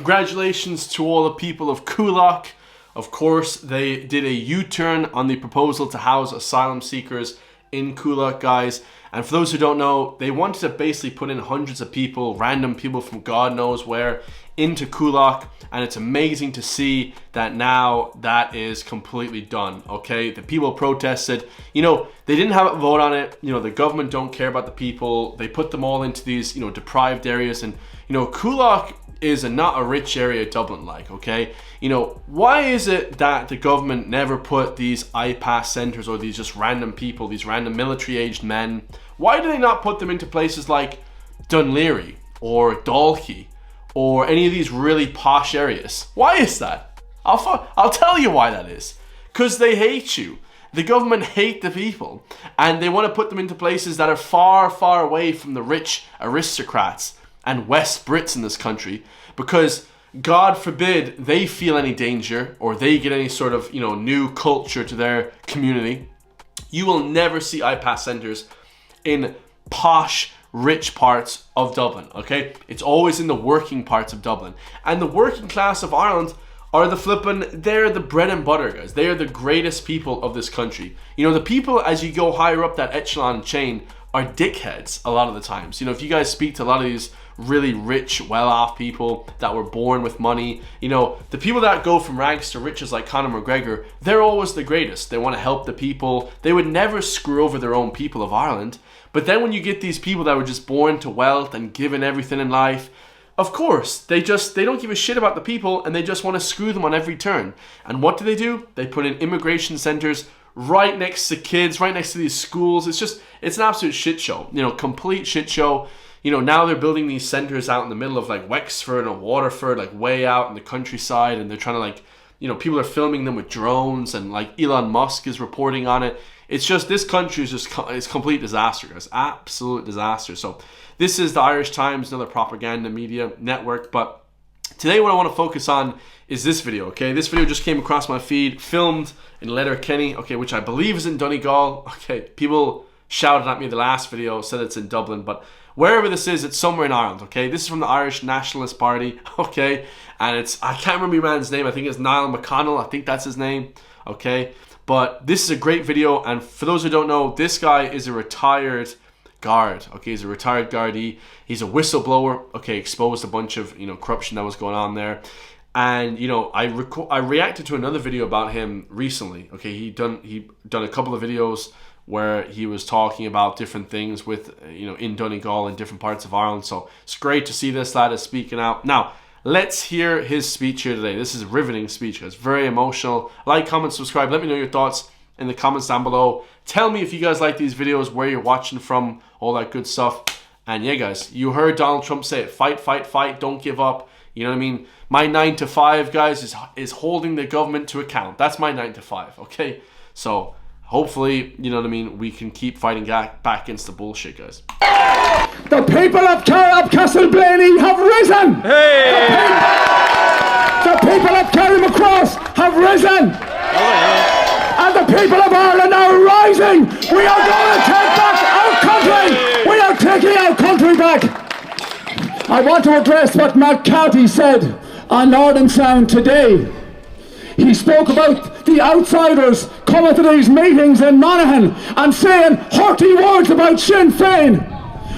Congratulations to all the people of Coolock. Of course, they did a U-turn on the proposal to house asylum seekers in Coolock, guys. And for those who don't know, they wanted to basically put in hundreds of people, random people from God knows where, into Coolock. And it's amazing to see that now that is completely done, okay? The people protested. You know, they didn't have a vote on it. You know, the government don't care about the people. They put them all into these, you know, deprived areas. And, you know, Coolock is not a rich area Dublin like, okay? You know, why is it that the government never put these IPAS centres or these just random people, these random military-aged men, why do they not put them into places like Dunleary or Dalkey or any of these really posh areas? Why is that? I'll tell you why that is. Because they hate you. The government hate the people, and they want to put them into places that are far, far away from the rich aristocrats and West Brits in this country, because God forbid they feel any danger or they get any sort of, you know, new culture to their community. You will never see IPAS centres in posh, rich parts of Dublin, okay? It's always in the working parts of Dublin. And the working class of Ireland are they're the bread and butter, guys. They are the greatest people of this country. You know, the people, as you go higher up that echelon chain, are dickheads a lot of the times. You know, if you guys speak to a lot of these really rich, well-off people that were born with money, you know, the people that go from rags to riches like Conor McGregor, they're always the greatest. They want to help the people. They would never screw over their own people of Ireland. But then when you get these people that were just born to wealth and given everything in life, of course, they don't give a shit about the people, and they just want to screw them on every turn. And what do? They put in immigration centers right next to kids, right next to these schools. It's an absolute shit show, you know, complete shit show. You know, now they're building these centers out in the middle of like Wexford or Waterford, like way out in the countryside, and they're trying to, like, you know, people are filming them with drones, and like Elon Musk is reporting on it. It's just, this country is it's complete disaster, guys, absolute disaster. So this is the Irish Times, another propaganda media network. But today what I want to focus on is this video, okay? This video just came across my feed, filmed in Letterkenny, okay, which I believe is in Donegal. Okay, people shouted at me the last video, said it's in Dublin, but wherever this is, it's somewhere in Ireland, okay? This is from the Irish Nationalist Party, okay? And I can't remember your man's name. I think it's Niall McConnell. I think that's his name, okay? But this is a great video, and for those who don't know, this guy is a retired guard, okay? He's a retired Gardaí. He's a whistleblower, okay? Exposed a bunch of, you know, corruption that was going on there. And, you know, I reacted to another video about him recently, okay? He done a couple of videos where he was talking about different things with, you know, in Donegal and different parts of Ireland. So it's great to see this lad is speaking out. Now, let's hear his speech here today. This is a riveting speech, guys. Very emotional. Like, comment, subscribe. Let me know your thoughts in the comments down below. Tell me if you guys like these videos, where you're watching from, all that good stuff. And yeah, guys, you heard Donald Trump say it. Fight, fight, fight. Don't give up. You know what I mean? My 9 to 5, guys, is holding the government to account. That's my 9 to 5, okay? So hopefully, you know what I mean, we can keep fighting back against the bullshit, guys. The people of Castleblaney have risen! Hey! The people of Carrymacross have risen! And the people of Ireland are rising! We are going to take back our country! We are taking our country back! I want to address what Matt Carty said on Northern Sound today. He spoke about the outsiders coming to these meetings in Monaghan and saying hurty words about Sinn Féin.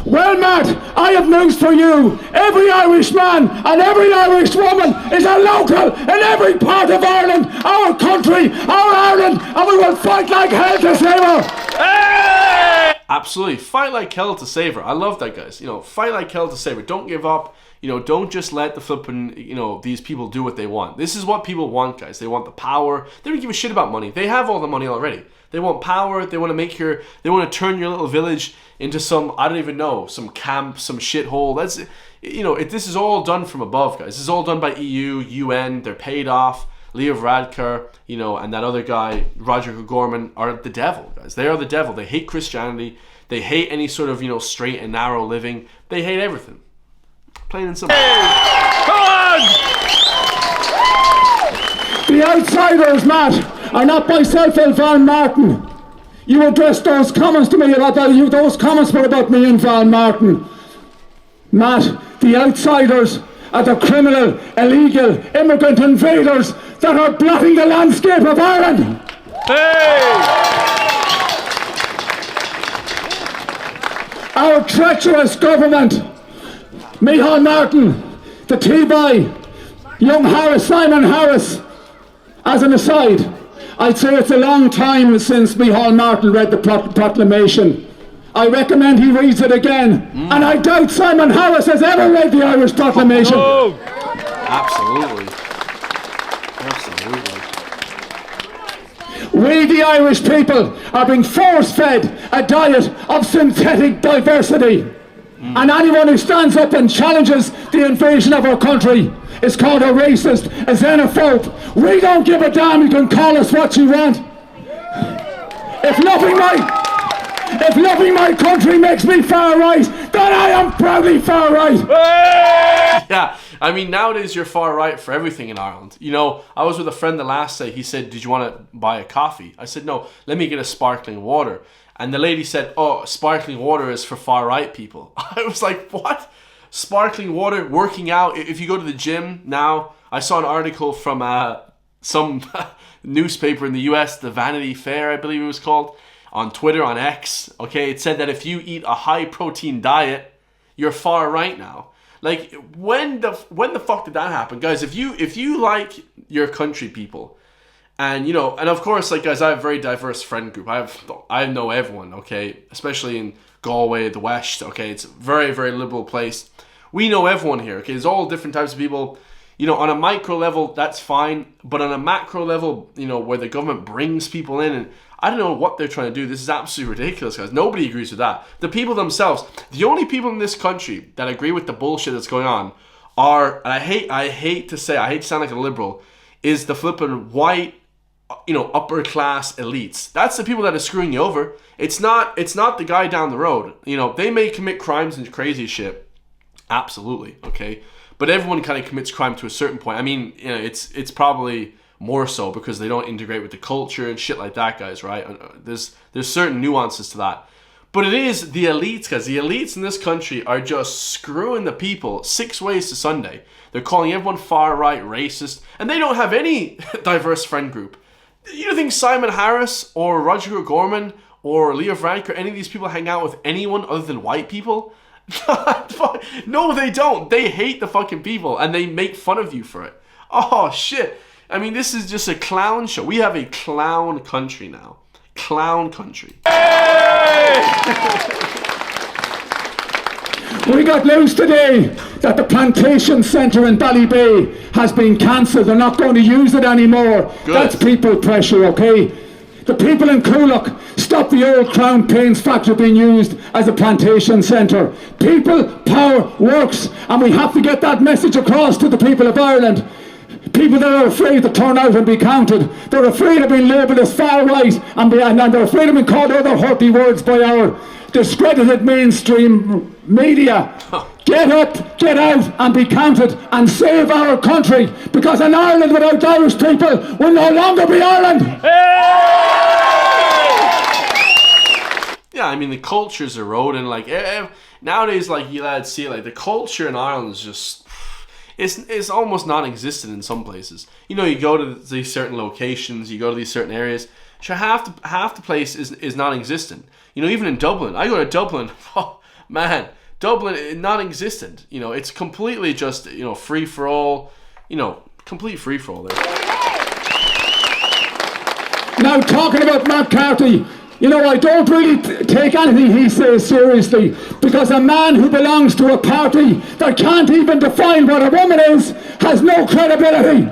Well, Matt, I have news for you. Every Irish man and every Irish woman is a local in every part of Ireland, our country, our Ireland, and we will fight like hell to save her. Hey! Absolutely, fight like hell to save her. I love that, guys. You know, fight like hell to save her. Don't give up. You know, don't just let the flippin', you know, these people do what they want. This is what people want, guys. They want the power. They don't give a shit about money. They have all the money already. They want power. They want to turn your little village into some, I don't even know, some camp, some shithole. That's, you know, this is all done from above, guys. This is all done by EU, UN. They're paid off. Leo Varadkar, you know, and that other guy, Roger O'Gorman, are the devil, guys. They are the devil. They hate Christianity. They hate any sort of, you know, straight and narrow living. They hate everything. Plain and simple. Hey! Come on! The outsiders, Matt, are not myself and Van Martin. You addressed those comments to me about that. Those comments were about me and Van Martin. Matt, the outsiders at the criminal, illegal, immigrant invaders that are blotting the landscape of Ireland. Our treacherous government, Micheál Martin, the T-Boy, young Harris, Simon Harris. As an aside, I'd say it's a long time since Micheál Martin read the proclamation. I recommend he reads it again, and I doubt Simon Harris has ever read the Irish Proclamation. Oh. Absolutely. Absolutely. We, the Irish people, are being force-fed a diet of synthetic diversity. And anyone who stands up and challenges the invasion of our country is called a racist, a xenophobe. We don't give a damn, you can call us what you want. If loving my country makes me far right, then I am proudly far right. Yeah, I mean, nowadays you're far right for everything in Ireland. You know, I was with a friend the last day. He said, did you want to buy a coffee? I said, no, let me get a sparkling water. And the lady said, oh, sparkling water is for far right people. I was like, what? Sparkling water, working out. If you go to the gym now, I saw an article from some newspaper in the US, the Vanity Fair, I believe it was called, on Twitter, on X. Okay, it said that if you eat a high protein diet, you're far right now. Like, when the fuck did that happen? Guys, if you like your country, people, and, you know, and of course, like, guys, I have a very diverse friend group. I know everyone, okay? Especially in Galway, the West, okay? It's a very, very liberal place. We know everyone here, okay? There's all different types of people. You know, on a micro level, that's fine. But on a macro level, you know, where the government brings people in, and I don't know what they're trying to do. This is absolutely ridiculous, guys. Nobody agrees with that. The people themselves, the only people in this country that agree with the bullshit that's going on are, and I hate to sound like a liberal, is the flippin' white, you know, upper class elites. That's the people that are screwing you over. It's not the guy down the road. You know, they may commit crimes and crazy shit. Absolutely, okay? But everyone kind of commits crime to a certain point. I mean, you know, it's probably more so because they don't integrate with the culture and shit like that, guys, right? There's certain nuances to that. But it is the elites, guys. The elites in this country are just screwing the people 6 ways to Sunday. They're calling everyone far right, racist, and they don't have any diverse friend group. You don't think Simon Harris or Roger O'Gorman or Leo Varadkar, any of these people hang out with anyone other than white people? No, they don't. They hate the fucking people and they make fun of you for it. Oh, shit. I mean, this is just a clown show. We have a clown country now. Clown country. We got news today that the Plantation Centre in Ballybay has been cancelled. They're not going to use it anymore. Good. That's people pressure, okay? The people in Coolock stop the old Crown Paints factory being used as a plantation centre. People power works, and we have to get that message across to the people of Ireland. People that are afraid to turn out and be counted. They're afraid of being labelled as far right, and they're afraid of being called other hurty words by our discredited mainstream media. Get up, get out, and be counted, and save our country, because an Ireland without Irish people will no longer be Ireland. Yeah, I mean, the culture's eroding. Like, nowadays, like, you lads see it, like, the culture in Ireland is just, it's almost non-existent in some places. You know, you go to these certain locations, you go to these certain areas, sure, half the place is non-existent. You know, even in Dublin, I go to Dublin, oh, man, Dublin, non-existent. You know, it's completely just, you know, free-for-all, you know, complete free-for-all there. Now, talking about Matt Carthy, you know, I don't really take anything he says seriously, because a man who belongs to a party that can't even define what a woman is has no credibility.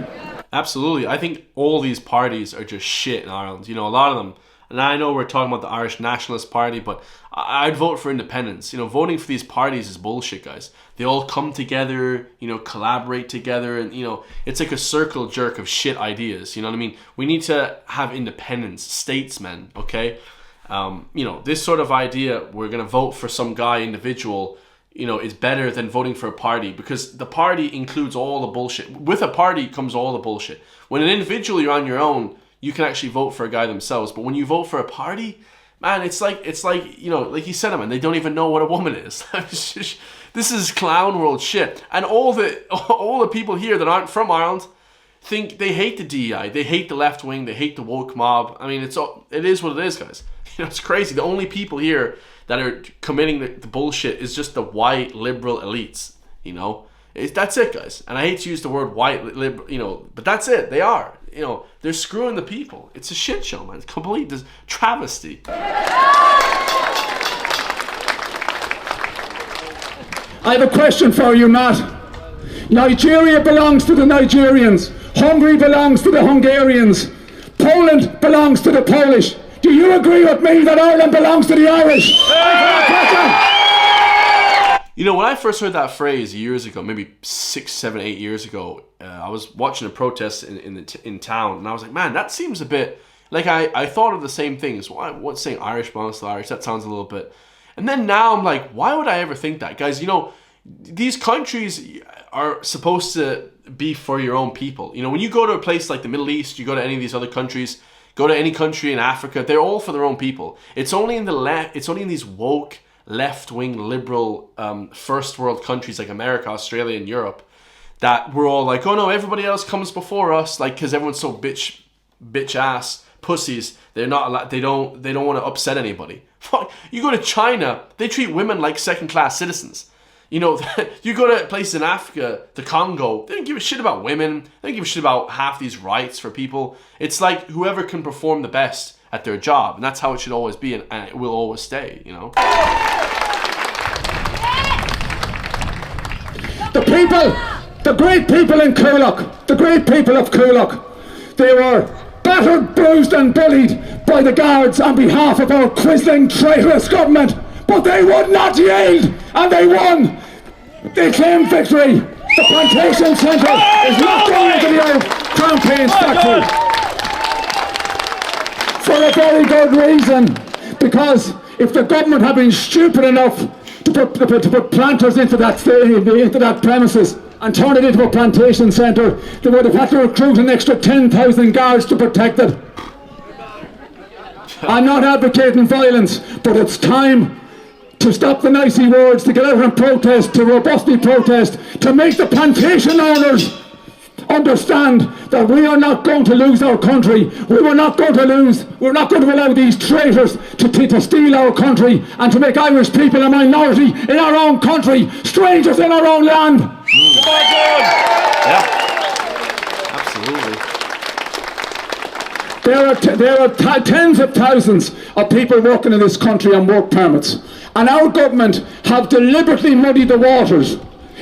Absolutely. I think all these parties are just shit in Ireland. You know, a lot of them. And I know we're talking about the Irish Nationalist Party, but I'd vote for independence. You know, voting for these parties is bullshit, guys. They all come together, you know, collaborate together, and, you know, it's like a circle jerk of shit ideas. You know what I mean? We need to have independence, statesmen, okay? You know, this sort of idea, we're going to vote for some guy, individual, you know, is better than voting for a party, because the party includes all the bullshit. With a party comes all the bullshit. When an individual, you're on your own, you can actually vote for a guy themselves. But when you vote for a party, man, it's like, you know, like you said, man, they don't even know what a woman is. This is clown world shit. And all the people here that aren't from Ireland think they hate the DEI, they hate the left wing, they hate the woke mob. I mean, it is what it is, guys. It's crazy. The only people here that are committing the bullshit is just the white liberal elites. That's it, guys. And I hate to use the word white liberal, but that's it. They are. They're screwing the people. It's a shit show, man. It's complete travesty. I have a question for you, Matt. Nigeria belongs to the Nigerians. Hungary belongs to the Hungarians. Poland belongs to the Polish. Do you agree with me that Ireland belongs to the Irish? When I first heard that phrase years ago, maybe 6, 7, 8 years ago, I was watching a protest in town, and I was like, man, that seems a bit like I thought of the same things. What's saying Irish belongs to the Irish? That sounds a little bit. And then now I'm like, why would I ever think that, guys? These countries are supposed to be for your own people. When you go to a place like the Middle East, you go to any of these other countries, go to any country in Africa, they're all for their own people. It's only in it's only in these woke, left-wing, liberal, first world countries like America, Australia, and Europe that we're all like, oh no, everybody else comes before us, like, because everyone's so bitch ass pussies. They're not allowed, they don't want to upset anybody. Fuck, you go to China, they treat women like second-class citizens. You go to places in Africa, the Congo, they don't give a shit about women. They don't give a shit about half these rights for people. It's like whoever can perform the best at their job, and that's how it should always be, and it will always stay. The people, the great people in Coolock, the great people of Coolock, they were battered, bruised and bullied by the guards on behalf of our quisling, traitorous government, but they would not yield, and they won. They claimed victory. The plantation centre is locked down into the old Crown Paints factory. For a very good reason, because if the government had been stupid enough to put planters into that premises and turn it into a plantation centre, they would have had to recruit an extra 10,000 guards to protect it. I'm not advocating violence, but it's time to stop the nicey words, to get out and protest, to robustly protest, to make the plantation owners understand that we are not going to lose our country. We're not going to allow these traitors to steal our country and to make Irish people a minority in our own country, strangers in our own land. Yeah, absolutely. There are tens of thousands of people working in this country on work permits, and our government have deliberately muddied the waters,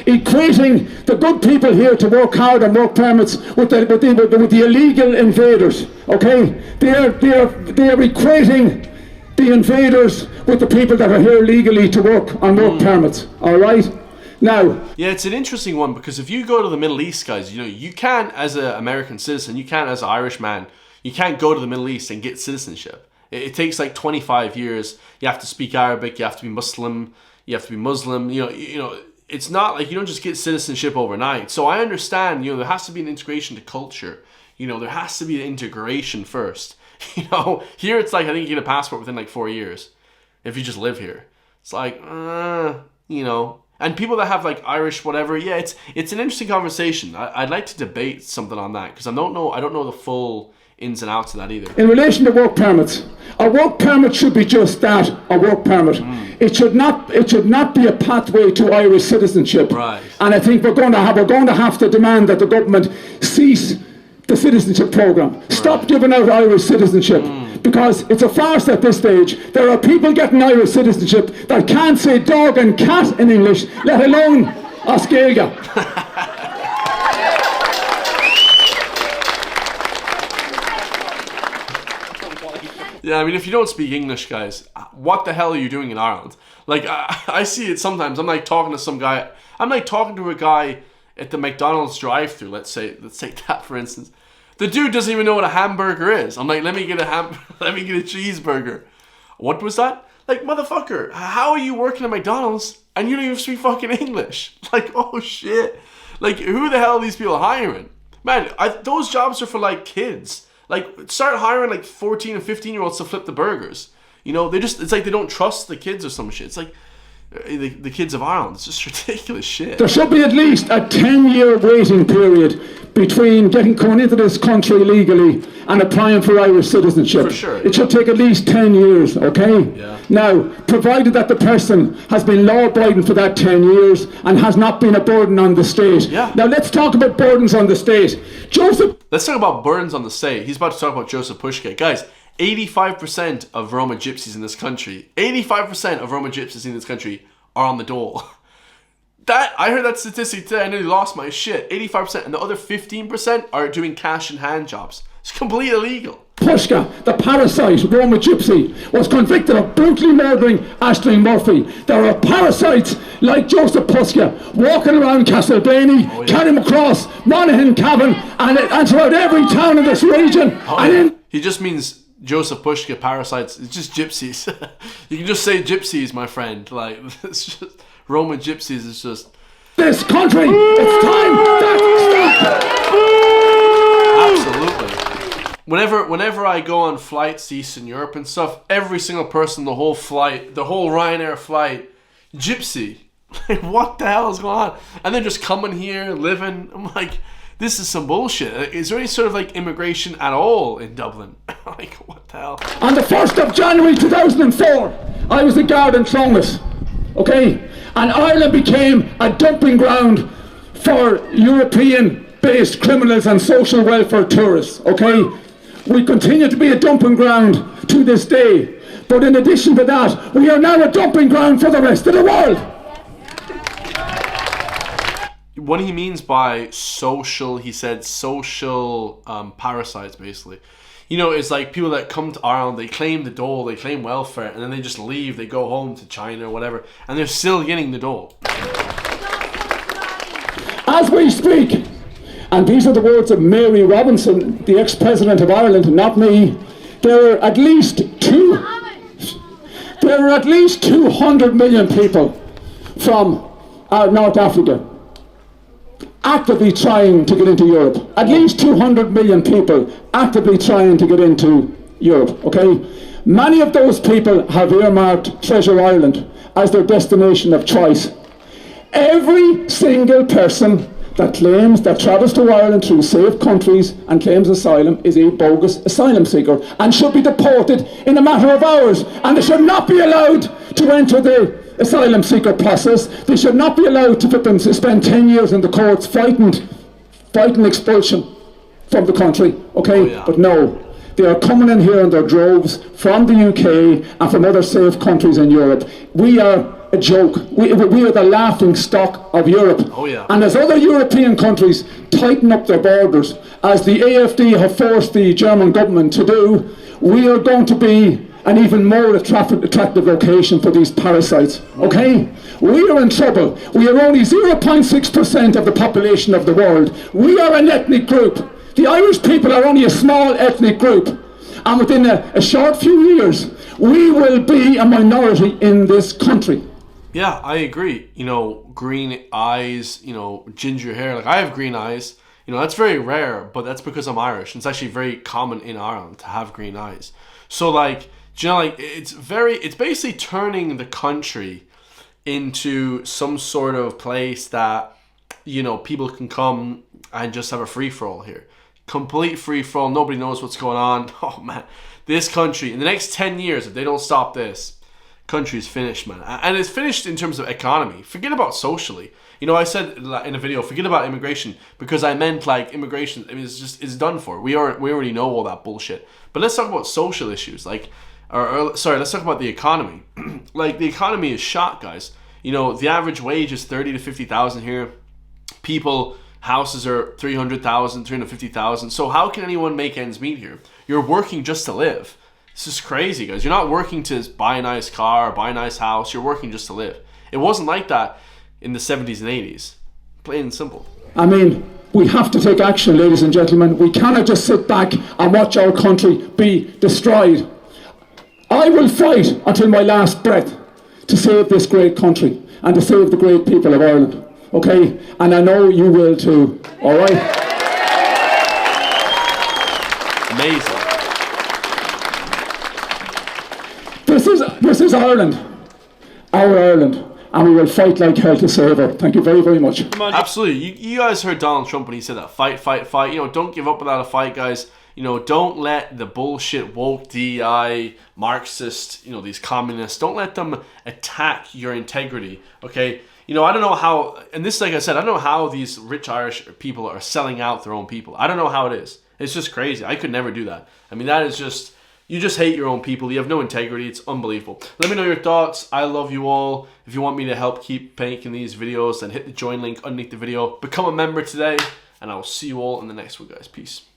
equating the good people here to work hard on work permits with the illegal invaders. Okay, they are equating the invaders with the people that are here legally to work on work permits. All right. Now, yeah, it's an interesting one, because if you go to the Middle East, guys, you can, as an American citizen, you can, as an Irish man, you can't go to the Middle East and get citizenship. It takes like 25 years. You have to speak Arabic. You have to be Muslim. It's not like you don't just get citizenship overnight. So I understand, there has to be an integration to culture. There has to be an integration first. Here it's like, I think you get a passport within like 4 years if you just live here. It's like, and people that have like Irish whatever, yeah, it's an interesting conversation. I'd like to debate something on that, because I don't know the full ins and outs of that either. In relation to work permits, a work permit should be just that, a work permit. It should not be a pathway to Irish citizenship. Right. And I think we're going to have to demand that the government cease the citizenship programme. Stop giving out Irish citizenship, because it's a farce at this stage. There are people getting Irish citizenship that can't say dog and cat in English, let alone Oscalia. Yeah, I mean, if you don't speak English, guys, what the hell are you doing in Ireland? Like, I see it sometimes. I'm like talking to some guy. I'm like talking to a guy at the McDonald's drive-thru. Let's take that for instance. The dude doesn't even know what a hamburger is. I'm like, let me get a cheeseburger. What was that? Like, motherfucker, how are you working at McDonald's and you don't even speak fucking English? Like, oh shit. Like, who the hell are these people hiring? Man, those jobs are for like kids. Like, start hiring like 14 and 15-year-olds to flip the burgers. It's like they don't trust the kids or some shit. It's like, the kids of Ireland. It's just ridiculous shit. There should be at least a 10-year waiting period between coming into this country legally and applying for Irish citizenship. For sure. It should take at least 10 years, okay? Yeah. Now, provided that the person has been law-abiding for that 10 years and has not been a burden on the state. Yeah. Now, let's talk about burdens on the state. Let's talk about burdens on the state. He's about to talk about Joseph Pushka. Guys, 85% of Roma gypsies in this country, 85% of Roma gypsies in this country are on the dole. I heard that statistic today. I nearly lost my shit. 85%, and the other 15% are doing cash in hand jobs. It's completely illegal. Pushka, the parasite Roma gypsy, was convicted of brutally murdering Aisling Murphy. There are parasites like Joseph Pushka walking around Castlebany, Carrickmacross, Monaghan, Cavan, and throughout every town in this region. He just means Joseph Pushka parasites. It's just gypsies. You can just say gypsies, my friend. Like, it's just Roman gypsies is just this country. It's time that stop. Absolutely. Whenever I go on flights to Eastern Europe and stuff, every single person, the whole Ryanair flight, gypsy. Like, what the hell is going on? And they're just coming here, living. I'm like, this is some bullshit. Is there any sort of like immigration at all in Dublin? Like, what the hell? On the 1st of January 2004, I was a guard in Clonmess, okay? And Ireland became a dumping ground for European-based criminals and social welfare tourists, okay? We continue to be a dumping ground to this day. But in addition to that, we are now a dumping ground for the rest of the world. What he means by social, he said social parasites, basically. You know, it's like people that come to Ireland, they claim the dole, they claim welfare, and then they just leave, they go home to China or whatever, and they're still getting the dole. As we speak, and these are the words of Mary Robinson, the ex-president of Ireland, not me, there are at least 200 million people from North Africa actively trying to get into Europe. At least 200 million people actively trying to get into Europe, okay? Many of those people have earmarked Treasure Island as their destination of choice. Every single person that travels to Ireland through safe countries and claims asylum is a bogus asylum seeker and should be deported in a matter of hours, and they should not be allowed to enter the asylum seeker process. They should not be allowed to spend 10 years in the courts fighting expulsion from the country, okay? Oh, yeah. But no, they are coming in here in their droves from the UK and from other safe countries in Europe. We are a joke. We are the laughing stock of Europe. Oh, yeah. And as other European countries tighten up their borders, as the AFD have forced the German government to do, we are going to be an even more attractive location for these parasites, okay? We are in trouble. We are only 0.6% of the population of the world. We are an ethnic group. The Irish people are only a small ethnic group. And within a short few years, we will be a minority in this country. Yeah, I agree. You know, green eyes, you know, ginger hair. Like, I have green eyes. You know, that's very rare, but that's because I'm Irish. It's actually very common in Ireland to have green eyes. So, like, do you know, like, it's basically turning the country into some sort of place that, you know, people can come and just have a free-for-all here. Complete free-for-all. Nobody knows what's going on. Oh, man. This country, in the next 10 years, if they don't stop this, country's finished, man. And it's finished in terms of economy. Forget about socially. You know, I said in a video, forget about immigration, because I meant, like, immigration, I mean, it's done for. We already know all that bullshit. But let's talk about social issues. Like, let's talk about the economy. Like, the economy is shot, guys. You know, the average wage is 30 to 50,000 here. Houses are 300,000, 350,000. So how can anyone make ends meet here? You're working just to live. This is crazy, guys. You're not working to buy a nice car or buy a nice house. You're working just to live. It wasn't like that in the 70s and 80s. Plain and simple. I mean, we have to take action, ladies and gentlemen. We cannot just sit back and watch our country be destroyed. I will fight until my last breath to save this great country and to save the great people of Ireland. Okay? And I know you will too. All right? Amazing. This is Ireland. Our Ireland. and we will fight like hell to save her. Thank you very, very much. Absolutely. You guys heard Donald Trump when he said that. Fight, fight, fight. You know, don't give up without a fight, guys. You know, don't let the bullshit woke DI, Marxist, you know, these communists, don't let them attack your integrity, okay? You know, I don't know how, and this, like I said, I don't know how these rich Irish people are selling out their own people. I don't know how it is. It's just crazy. I could never do that. I mean, that is just, you just hate your own people. You have no integrity. It's unbelievable. Let me know your thoughts. I love you all. If you want me to help keep making these videos, then hit the join link underneath the video. Become a member today, and I will see you all in the next one, guys. Peace.